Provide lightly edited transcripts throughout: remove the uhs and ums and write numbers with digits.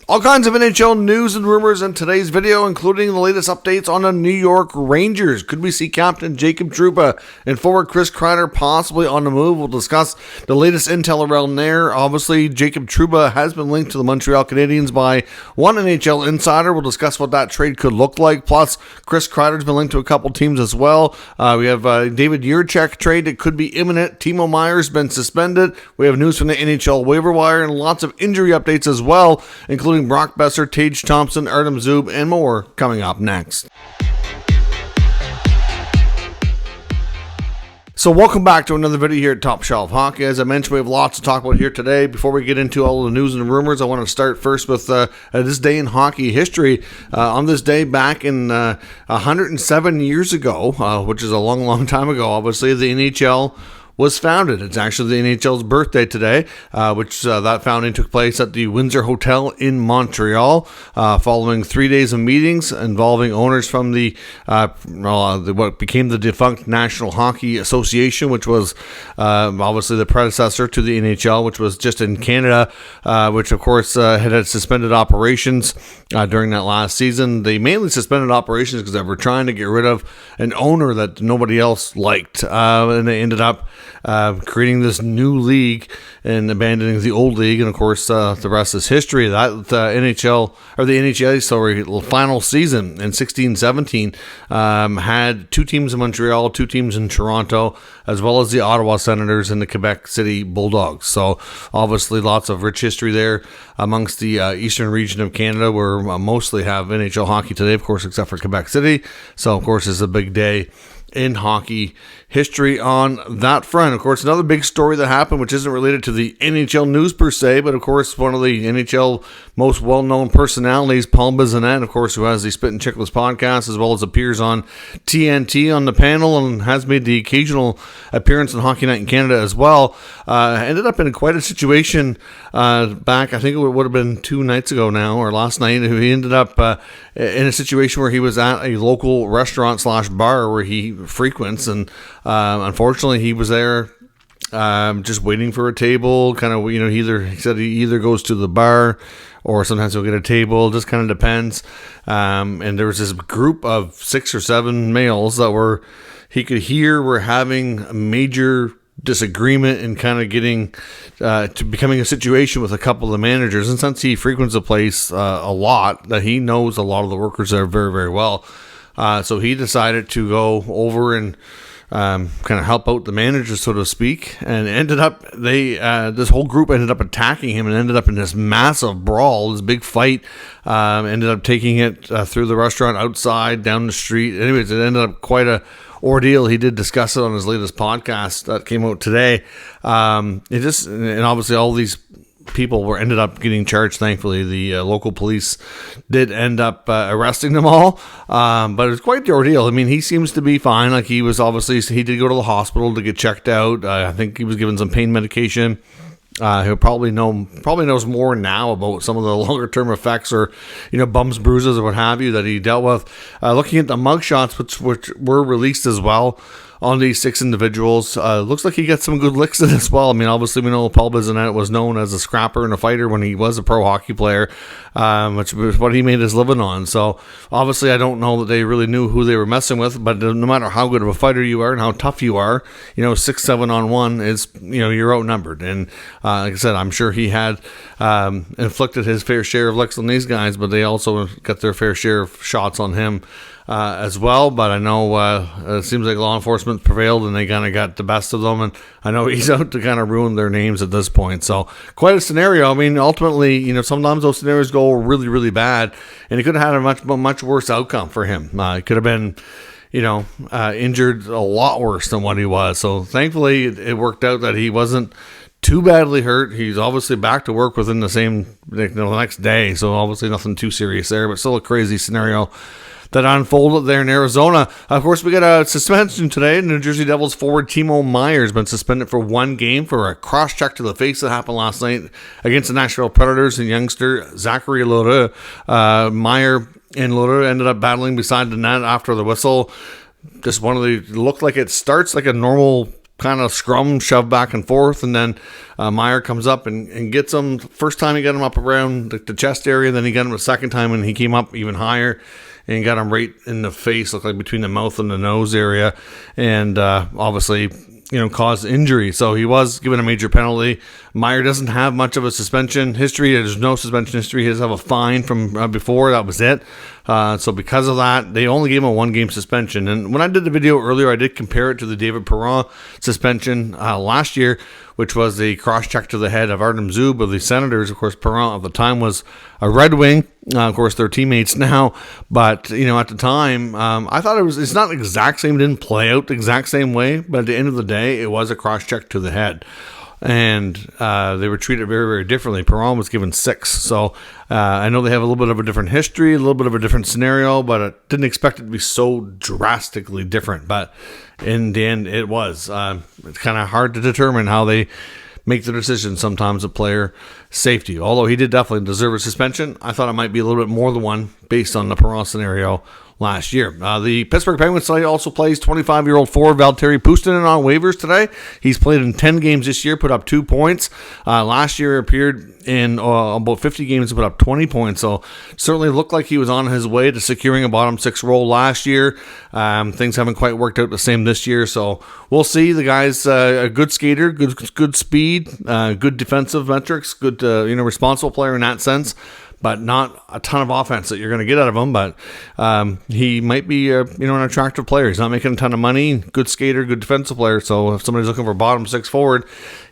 All kinds of NHL news and rumors in today's video, including the latest updates on the New York Rangers. Could we see Captain Jacob Trouba and forward Chris Kreider possibly on the move? We'll discuss the latest intel around there. Obviously, Jacob Trouba has been linked to the Montreal Canadiens by one NHL insider. We'll discuss what that trade could look like. Plus, Chris Kreider's been linked to a couple teams as well. We have David Jiricek trade that could be imminent. Timo Meier's been suspended. We have news from the NHL waiver wire and lots of injury updates as well, including Brock Besser, Tage Thompson, Artem Zub, and more coming up next. So welcome back to another video here at Top Shelf Hockey. As I mentioned, we have lots to talk about here today. Before we get into all the news and rumors, I want to start first with this day in hockey history. On this day back in 107 years ago, which is a long, long time ago, obviously, the NHL was founded. It's actually the NHL's birthday today, which that founding took place at the Windsor Hotel in Montreal, following 3 days of meetings involving owners from the what became the defunct National Hockey Association, which was obviously the predecessor to the NHL, which was just in Canada, which of course had suspended operations during that last season. They mainly suspended operations because they were trying to get rid of an owner that nobody else liked, and they ended up creating this new league and abandoning the old league, and of course the rest is history. That the NHL final season in 16-17 had two teams in Montreal, two teams in Toronto, as well as the Ottawa Senators and the Quebec City Bulldogs. So obviously lots of rich history there amongst the eastern region of Canada, where mostly have NHL hockey today, of course, except for Quebec City. So of course it's a big day in hockey history on that front. Of course, another big story that happened, which isn't related to the NHL news per se, but of course, one of the NHL most well-known personalities, Paul Bissonette, of course, who has the Spit and Chicklets podcast, as well as appears on TNT on the panel and has made the occasional appearance on Hockey Night in Canada as well, ended up in quite a situation back, I think it would have been 2 nights ago now, or last night. He ended up in a situation where he was at a local restaurant / bar where he frequents, and unfortunately he was there just waiting for a table. Kind of, he said he either goes to the bar or sometimes he'll get a table, just kind of depends. And there was this group of 6 or 7 males that he could hear were having a major disagreement and kind of getting to becoming a situation with a couple of the managers. And since he frequents the place a lot, that he knows a lot of the workers there very, very well. So he decided to go over and kind of help out the managers, so to speak, and ended up this whole group ended up attacking him and ended up in this massive brawl, this big fight. Ended up taking it through the restaurant, outside, down the street. Anyways, it ended up quite a ordeal. He did discuss it on his latest podcast that came out today. And obviously all these people ended up getting charged. Thankfully, the local police did end up arresting them all, but it was quite the ordeal. I mean, he seems to be fine. Like, he did go to the hospital to get checked out. I think he was given some pain medication. He'll probably knows more now about some of the longer term effects, or bumps, bruises, or what have you, that he dealt with. Looking at the mugshots, which were released as well on these 6 individuals, looks like he got some good licks in as well. I mean, obviously we know Paul Bissonette was known as a scrapper and a fighter when he was a pro hockey player, which was what he made his living on. So obviously I don't know that they really knew who they were messing with, but no matter how good of a fighter you are and how tough you are, 6-7 on 1 is, you're outnumbered. And like I said, I'm sure he had inflicted his fair share of licks on these guys, but they also got their fair share of shots on him as well. But I know it seems like law enforcement prevailed and they kind of got the best of them, and I know he's out to kind of ruin their names at this point. So quite a scenario. I mean, ultimately, sometimes those scenarios go really, really bad, and it could have had a much worse outcome for him. It could have been injured a lot worse than what he was. So thankfully it worked out that he wasn't too badly hurt. He's obviously back to work within the next day, so obviously nothing too serious there, but still a crazy scenario that unfolded there in Arizona. Of course, we got a suspension today. New Jersey Devils forward Timo Meier has been suspended for 1 game for a cross-check to the face that happened last night against the Nashville Predators and youngster Zachary Allred. Meier and Allred ended up battling beside the net after the whistle. Just looked like it starts like a normal kind of scrum, shove back and forth, and then Meier comes up and gets him. First time he got him up around the chest area, then he got him a second time, and he came up even higher and got him right in the face, looked like between the mouth and the nose area, and obviously, caused injury. So he was given a major penalty. Meier doesn't have much of a suspension history. There's no suspension history. He does have a fine from before. That was it. So because of that, they only gave him a 1-game suspension. And when I did the video earlier, I did compare it to the David Perron suspension last year, which was a cross-check to the head of Artem Zub of the Senators. Of course, Perron at the time was a Red Wing. Of course, they're teammates now. But, at the time, I thought it's not the exact same. It didn't play out the exact same way. But at the end of the day, it was a cross-check to the head. And they were treated very, very differently. Perron was given 6. So I know they have a little bit of a different history, a little bit of a different scenario, but I didn't expect it to be so drastically different. But in the end, it was. It's kind of hard to determine how they make the decision sometimes of player safety. Although he did definitely deserve a suspension, I thought it might be a little bit more than one based on the Perron scenario last year. The Pittsburgh Penguins side also plays 25-year-old forward Valtteri Puustinen on waivers today. He's played in 10 games this year, put up 2 points. Last year appeared in about 50 games, put up 20 points. So certainly looked like he was on his way to securing a bottom 6 role last year. Things haven't quite worked out the same this year. So we'll see. The guy's a good skater, good speed, good defensive metrics, good responsible player in that sense, but not a ton of offense that you're going to get out of him. But he might be an attractive player. He's not making a ton of money. Good skater, good defensive player. So if somebody's looking for a bottom 6 forward,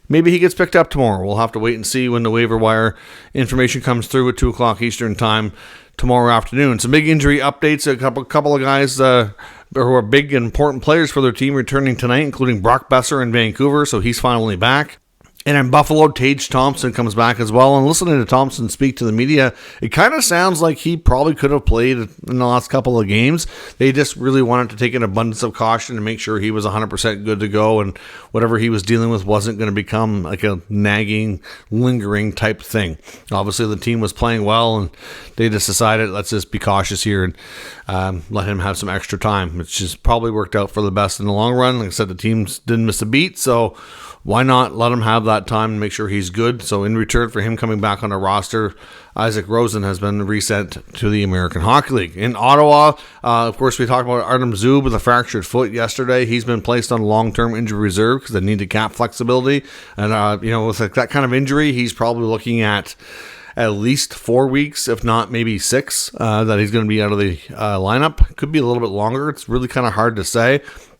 maybe he gets picked up tomorrow. We'll have to wait and see when the waiver wire information comes through at 2 o'clock Eastern time tomorrow afternoon. Some big injury updates. A couple of guys who are big and important players for their team returning tonight, including Brock Besser in Vancouver. So he's finally back. And in Buffalo, Tage Thompson comes back as well. And listening to Thompson speak to the media, it kind of sounds like he probably could have played in the last couple of games. They just really wanted to take an abundance of caution and make sure he was 100% good to go, and whatever he was dealing with wasn't going to become like a nagging, lingering type thing. Obviously, the team was playing well, and they just decided, let's just be cautious here and let him have some extra time, which has probably worked out for the best in the long run. Like I said, the teams didn't miss a beat, so why not let him have that time and make sure he's good? So in return for him coming back on the roster, Isaac Rosen has been resent to the American Hockey League. In Ottawa, of course, we talked about Artem Zub with a fractured foot yesterday. He's been placed on long-term injury reserve because they needed cap flexibility. And, with that kind of injury, he's probably looking at least 4 weeks, if not maybe 6, that he's going to be out of the lineup. Could be a little bit longer. It's really kind of hard to say.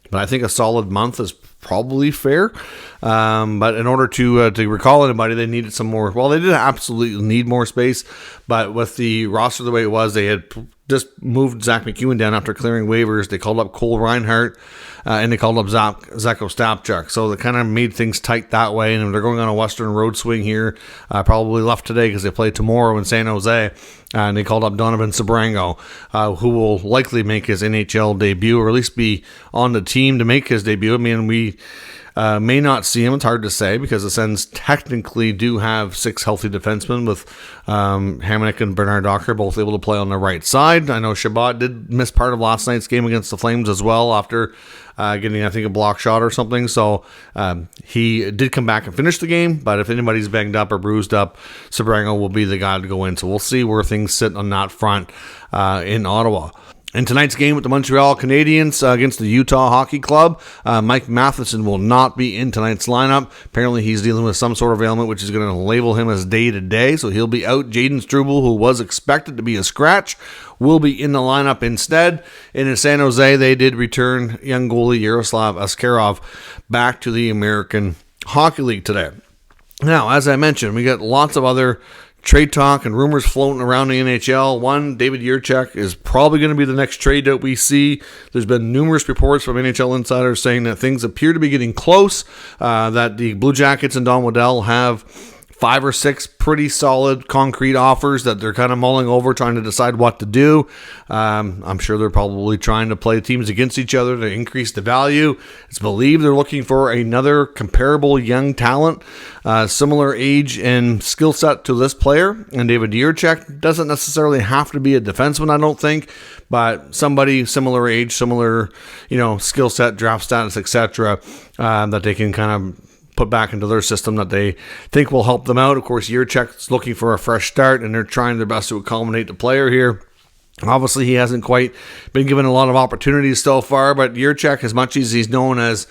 But I think a solid month is probably fair. But in order to recall anybody, they needed some more. Well, they did absolutely need more space. But with the roster the way it was, they had just moved Zach McEwen down after clearing waivers. They called up Cole Reinhardt, and they called up Zach Ostapchuk. So they kind of made things tight that way. And they're going on a Western road swing here. Probably left today because they play tomorrow in San Jose. And they called up Donovan Sabrango, who will likely make his NHL debut, or at least be on the team to make his debut. I mean, we may not see him. It's hard to say because the Sens technically do have 6 healthy defensemen with Hamonic and Bernard Auger both able to play on the right side. I know Shabbat did miss part of last night's game against the Flames as well after getting, I think, a block shot or something. So he did come back and finish the game, but if anybody's banged up or bruised up, Sabrango will be the guy to go in. So we'll see where things sit on that front in Ottawa. In tonight's game with the Montreal Canadiens against the Utah Hockey Club, Mike Matheson will not be in tonight's lineup. Apparently he's dealing with some sort of ailment, which is going to label him as day-to-day, so he'll be out. Jaden Struble, who was expected to be a scratch, will be in the lineup instead. And in San Jose, they did return young goalie Yaroslav Askarov back to the American Hockey League today. Now, as I mentioned, we got lots of other trade talk and rumors floating around the NHL. One, David Jiricek is probably going to be the next trade that we see. There's been numerous reports from NHL insiders saying that things appear to be getting close, that the Blue Jackets and Don Waddell have 5 or 6 pretty solid concrete offers that they're kind of mulling over, trying to decide what to do. I'm sure they're probably trying to play teams against each other to increase the value. It's believed they're looking for another comparable young talent, similar age and skill set to this player. And David Jiricek doesn't necessarily have to be a defenseman, I don't think, but somebody similar age, similar, skill set, draft status, etc., that they can kind of put back into their system that they think will help them out. Of course, Jiricek's looking for a fresh start, and they're trying their best to accommodate the player here. Obviously, he hasn't quite been given a lot of opportunities so far, but Jiricek, as much as he's known as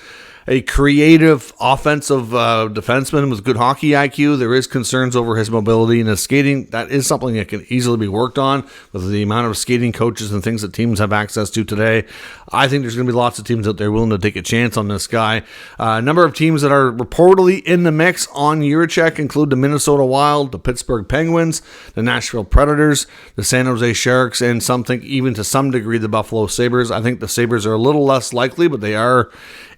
a creative offensive defenseman with good hockey IQ, there is concerns over his mobility and his skating. That is something that can easily be worked on with the amount of skating coaches and things that teams have access to today. I think there's going to be lots of teams out there willing to take a chance on this guy. A number of teams that are reportedly in the mix on Jiricek include the Minnesota Wild, the Pittsburgh Penguins, the Nashville Predators, the San Jose Sharks, and some think even to some degree the Buffalo Sabres. I think the Sabres are a little less likely, but they are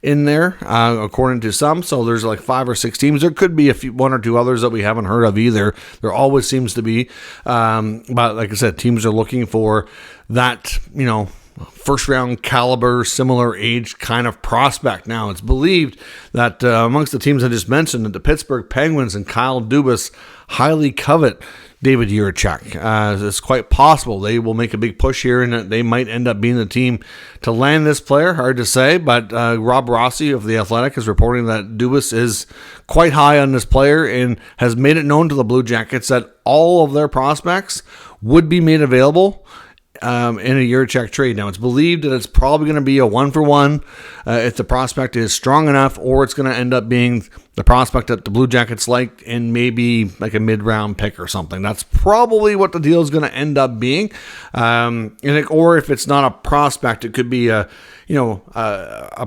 in there, according to some. So there's like 5 or 6 teams. There could be one or two others that we haven't heard of either. There always seems to be. But like I said, teams are looking for that, first round caliber, similar age kind of prospect. Now, it's believed that amongst the teams I just mentioned, that the Pittsburgh Penguins and Kyle Dubas highly covet David Jiricek. It's quite possible they will make a big push here, and that they might end up being the team to land this player. Hard to say, but Rob Rossi of The Athletic is reporting that Dubas is quite high on this player and has made it known to the Blue Jackets that all of their prospects would be made available in a Jiricek trade. Now, it's believed that it's probably going to be a 1-for-1 if the prospect is strong enough, or it's going to end up being the prospect that the Blue Jackets like and maybe like a mid-round pick or something. That's probably what the deal is going to end up being. Or if it's not a prospect, it could be a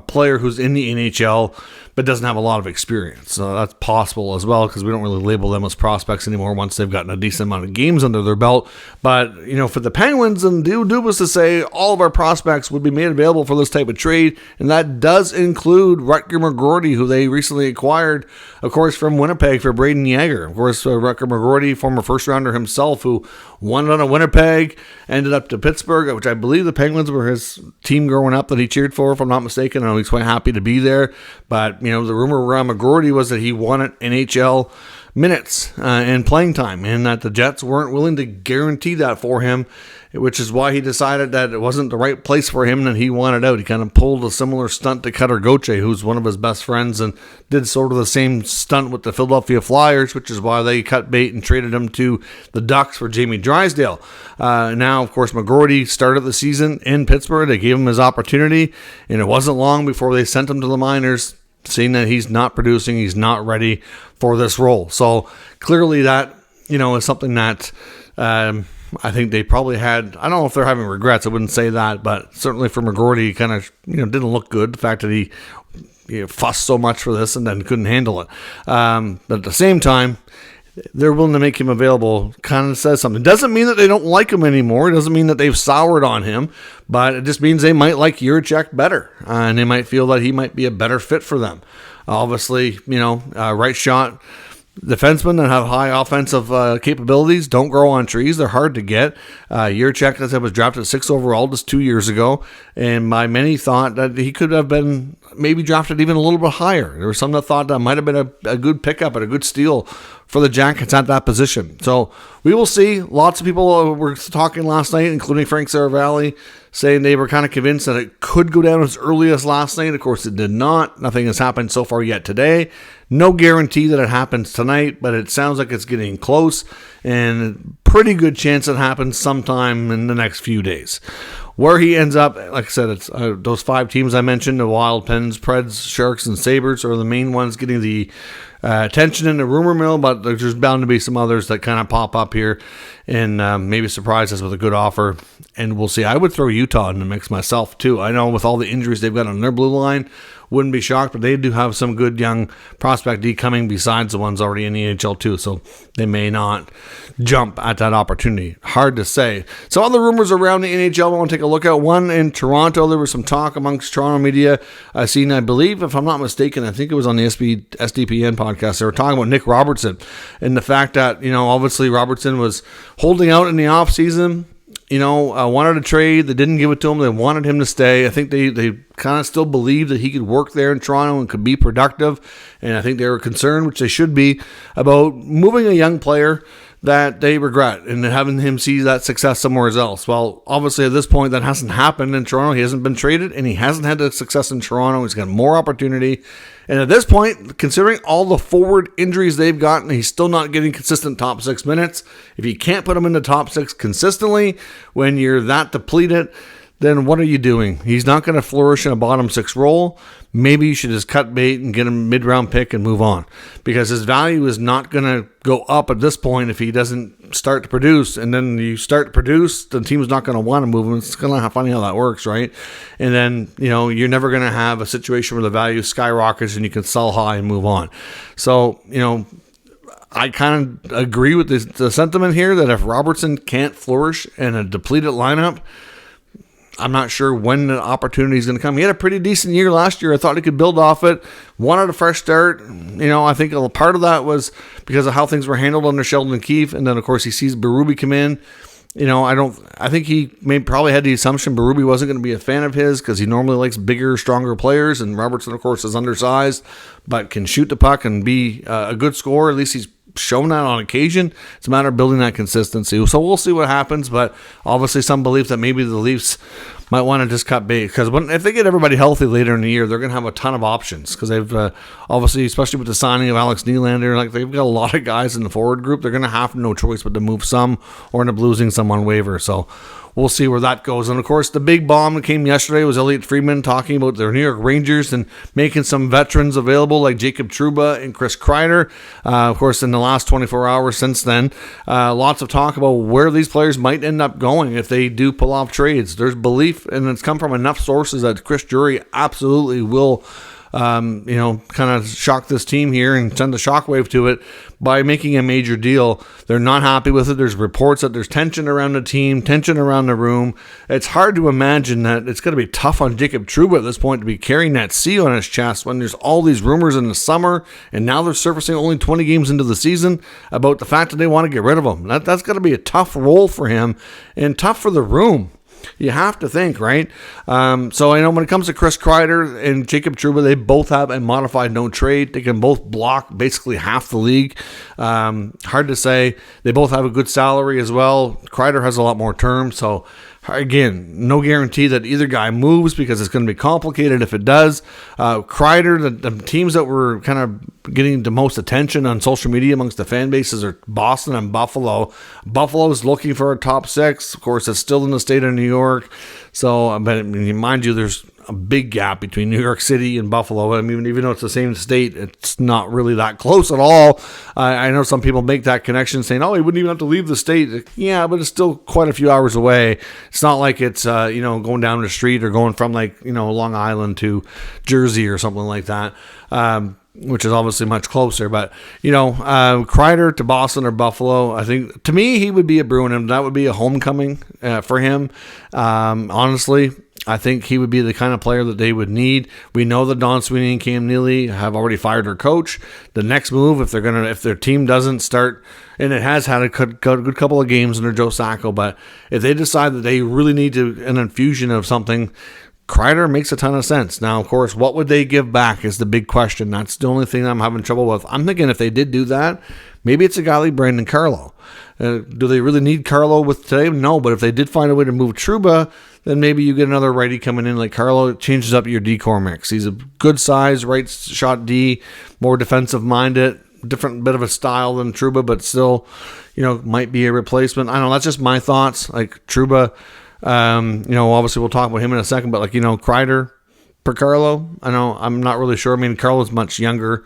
player who's in the NHL but doesn't have a lot of experience. So that's possible as well, because we don't really label them as prospects anymore once they've gotten a decent amount of games under their belt. But, for the Penguins and Dubas to say all of our prospects would be made available for this type of trade, and that does include Rutger McGroarty, who they recently acquired, of course, from Winnipeg for Braden Yager. Of course, Rutger McGroarty, former first-rounder himself, who won out of Winnipeg, ended up to Pittsburgh, which I believe the Penguins were his team growing up that he cheered for, if I'm not mistaken. I know he's quite happy to be there. But, the rumor around McGroarty was that he wanted NHL minutes and playing time, and that the Jets weren't willing to guarantee that for him, which is why he decided that it wasn't the right place for him and he wanted out. He kind of pulled a similar stunt to Cutter Gauthier, who's one of his best friends, and did sort of the same stunt with the Philadelphia Flyers, which is why they cut bait and traded him to the Ducks for Jamie Drysdale. Now, of course, McGroarty started the season in Pittsburgh. They gave him his opportunity, and it wasn't long before they sent him to the minors, seeing that he's not producing, he's not ready for this role. So clearly that, is something that I think they probably had. I don't know if they're having regrets. I wouldn't say that, but certainly for McGroarty, kind of, didn't look good. The fact that he fussed so much for this and then couldn't handle it. But at the same time, they're willing to make him available kind of says something. Doesn't mean that they don't like him anymore. It doesn't mean that they've soured on him, but it just means they might like Jiricek better, and they might feel that he might be a better fit for them. Obviously, right shot defensemen that have high offensive capabilities don't grow on trees. They're hard to get. Jiricek, as I was drafted 6th overall just 2 years ago, and by many thought that he could have been maybe drafted even a little bit higher. There was some that thought that might have been a good pickup and a good steal for the Jackets at that position. So we will see. Lots of people were talking last night, including Frank Saravalli, saying they were kind of convinced that it could go down as early as last night. Of course, it did not. Nothing has happened so far yet today. No guarantee that it happens tonight, but it sounds like it's getting close, and pretty good chance it happens sometime in the next few days. Where he ends up, like I said, it's those 5 teams I mentioned, the Wild, Pens, Preds, Sharks, and Sabres are the main ones getting the attention in the rumor mill, but there's bound to be some others that kind of pop up here and maybe surprise us with a good offer, and we'll see. I would throw Utah in the mix myself, too. I know with all the injuries they've got on their blue line, wouldn't be shocked, but they do have some good young prospect D coming besides the ones already in the NHL too, so they may not jump at that opportunity. Hard to say. Some other rumors around the NHL I want to take a look at. One in Toronto, there was some talk amongst Toronto media. I've seen, I believe, if I'm not mistaken, I think it was on the SDPN podcast, podcast. They were talking about Nick Robertson and the fact that, obviously Robertson was holding out in the offseason. Wanted a trade. They didn't give it to him. They wanted him to stay. I think they kind of still believed that he could work there in Toronto and could be productive. And I think they were concerned, which they should be, about moving a young player that they regret and having him see that success somewhere else. Well, obviously at this point that hasn't happened in Toronto. He hasn't been traded and he hasn't had the success in Toronto. He's got more opportunity. And at this point, considering all the forward injuries they've gotten, he's still not getting consistent top 6 minutes. If you can't put him in the top 6 consistently when you're that depleted, then what are you doing? He's not going to flourish in a bottom 6 role. Maybe you should just cut bait and get a mid-round pick and move on, because his value is not going to go up at this point if he doesn't start to produce. And then you start to produce, the team's not going to want to move him. It's kind of funny how that works, right? And then, you're never going to have a situation where the value skyrockets and you can sell high and move on. So, I kind of agree with the sentiment here that if Robertson can't flourish in a depleted lineup, I'm not sure when the opportunity is going to come. He had a pretty decent year last year. I thought he could build off it. Wanted a fresh start. I think a part of that was because of how things were handled under Sheldon Keefe. And then, of course, he sees Berube come in. I think he probably had the assumption Berube wasn't going to be a fan of his because he normally likes bigger, stronger players. And Robertson, of course, is undersized, but can shoot the puck and be a good scorer. At least he's shown that on occasion. It's a matter of building that consistency. So we'll see what happens, but obviously some belief that maybe the Leafs might want to just cut bait, because if they get everybody healthy later in the year, they're going to have a ton of options, because they've obviously, especially with the signing of Alex Nylander, they've got a lot of guys in the forward group. They're going to have no choice but to move some or end up losing some on waiver. So we'll see where that goes. And of course, the big bomb that came yesterday was Elliot Friedman talking about their New York Rangers and making some veterans available like Jacob Trouba and Chris Kreider. Of course, in the last 24 hours since then, lots of talk about where these players might end up going if they do pull off trades. There's belief, and it's come from enough sources, that Chris Drury absolutely will kind of shock this team here and send a shockwave to it by making a major deal. They're not happy with it. There's reports that there's tension around the team, tension around the room. It's hard to imagine that it's going to be tough on Jacob Trouba at this point to be carrying that C on his chest when there's all these rumors in the summer, and now they're surfacing only 20 games into the season about the fact that they want to get rid of him. That's going to be a tough role for him and tough for the room. You have to think, right? So I know when it comes to Chris Kreider and Jacob Trouba, they both have a modified no trade. They can both block basically half the league. Hard to say. They both have a good salary as well. Kreider has a lot more term, so again, no guarantee that either guy moves, because it's going to be complicated if it does. Kreider, the teams that were kind of getting the most attention on social media amongst the fan bases are Boston and Buffalo. Buffalo's looking for a top 6. Of course, it's still in the state of New York. So, but mind you, there's a big gap between New York City and Buffalo. I mean, even though it's the same state, it's not really that close at all. I know some people make that connection saying, oh, he wouldn't even have to leave the state. Yeah, but it's still quite a few hours away. It's not like it's, going down the street or going from Long Island to Jersey or something like that. Which is obviously much closer. But, Kreider to Boston or Buffalo, I think, to me, he would be a Bruin, and that would be a homecoming for him. Honestly, I think he would be the kind of player that they would need. We know that Don Sweeney and Cam Neely have already fired their coach. The next move, if their team doesn't start, and it has had a good couple of games under Joe Sacco, but if they decide that they really need an infusion of something, Kreider makes a ton of sense. Now, of course, what would they give back is the big question. That's the only thing I'm having trouble with. I'm thinking if they did do that, maybe it's a guy like Brandon Carlo. Do they really need Carlo with today? No, but if they did find a way to move Trouba, then maybe you get another righty coming in like Carlo. It changes up your D-core mix. He's a good size, right shot D, more defensive-minded, different bit of a style than Trouba, but still, might be a replacement. I don't know. That's just my thoughts. Like Trouba, obviously we'll talk about him in a second, but Kreider per Carlo, I know I'm not really sure. I mean, Carlo's much younger.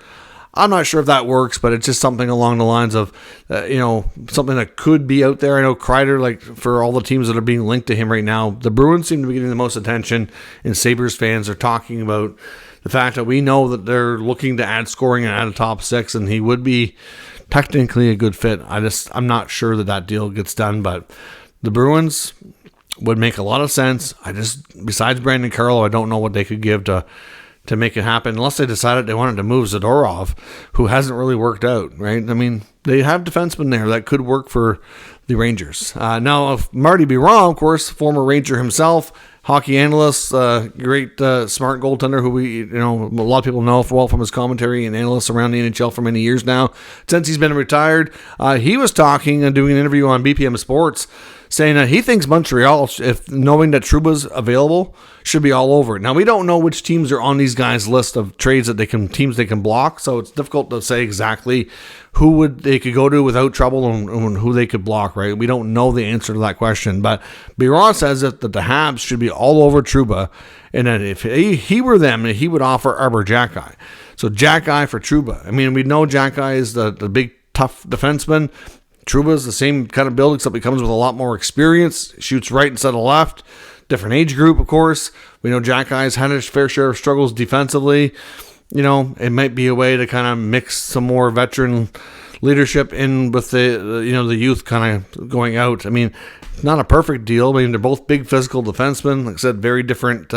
I'm not sure if that works, but it's just something along the lines of, something that could be out there. I know Kreider, for all the teams that are being linked to him right now, the Bruins seem to be getting the most attention, and Sabres fans are talking about the fact that we know that they're looking to add scoring and add a top 6, and he would be technically a good fit. I'm not sure that deal gets done, but the Bruins would make a lot of sense. Besides Brandon Carlo, I don't know what they could give to to make it happen, unless they decided they wanted to move Zadorov, who hasn't really worked out, right? I mean, they have defensemen there that could work for the Rangers. Now, if Marty be wrong, of course, former Ranger himself, hockey analyst, great smart goaltender who a lot of people know well from his commentary and analysts around the NHL for many years now. Since he's been retired, he was talking and doing an interview on BPM Sports, saying that he thinks Montreal, if knowing that Trouba's available, should be all over it. Now, we don't know which teams are on these guys' list of trades that teams they can block, so it's difficult to say exactly who they could go to without trouble and who they could block, right? We don't know the answer to that question, but Biron says that the Habs should be all over Trouba, and that if he were them, he would offer Arbor Jackeye. So Jackeye for Trouba. I mean, we know Jackeye is the big, tough defenseman. Trouba's the same kind of build, except he comes with a lot more experience, shoots right instead of left. Different age group, of course. We know Jackeye's had his fair share of struggles defensively. It might be a way to kind of mix some more veteran leadership in with the youth kind of going out. I mean, not a perfect deal. I mean, they're both big physical defensemen. Like I said, very different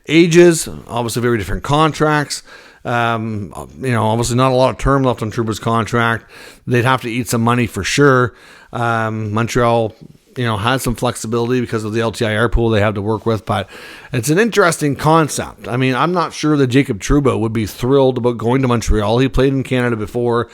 ages, obviously very different contracts. Obviously not a lot of term left on Trouba's contract. They'd have to eat some money for sure. Montreal, has some flexibility because of the LTIR pool they have to work with, but it's an interesting concept. I mean, I'm not sure that Jacob Trouba would be thrilled about going to Montreal. He played in Canada before,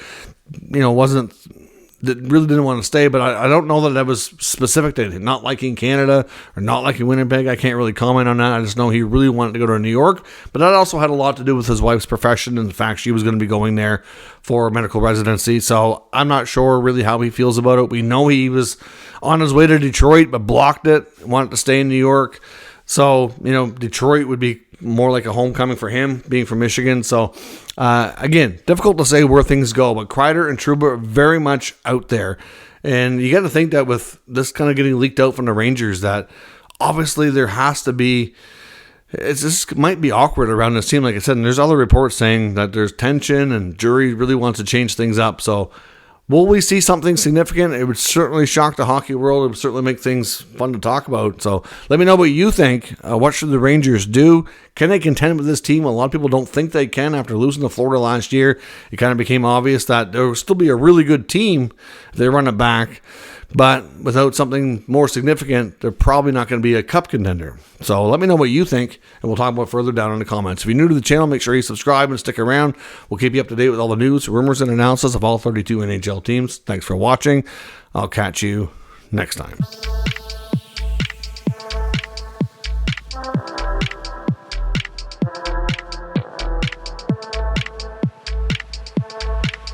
really didn't want to stay, but I don't know that was specific to not liking Canada or not liking Winnipeg. I can't really comment on that. I just know he really wanted to go to New York, but that also had a lot to do with his wife's profession and the fact she was going to be going there for medical residency. So I'm not sure really how he feels about it. We know he was on his way to Detroit, but blocked it, wanted to stay in New York. So, Detroit would be more like a homecoming for him, being from Michigan. So, again, difficult to say where things go, but Kreider and Trouba are very much out there. And you got to think that with this kind of getting leaked out from the Rangers, that obviously there has to be, this might be awkward around this team, like I said. And there's other reports saying that there's tension and Jury really wants to change things up. So, will we see something significant? It would certainly shock the hockey world. It would certainly make things fun to talk about. So let me know what you think. What should the Rangers do? Can they contend with this team? A lot of people don't think they can after losing to Florida last year. It kind of became obvious that there will still be a really good team if they run it back. But without something more significant, they're probably not going to be a cup contender. So let me know what you think, and we'll talk about it further down in the comments. If you're new to the channel, make sure you subscribe and stick around. We'll keep you up to date with all the news, rumors, and analysis of all 32 NHL teams. Thanks for watching. I'll catch you next time.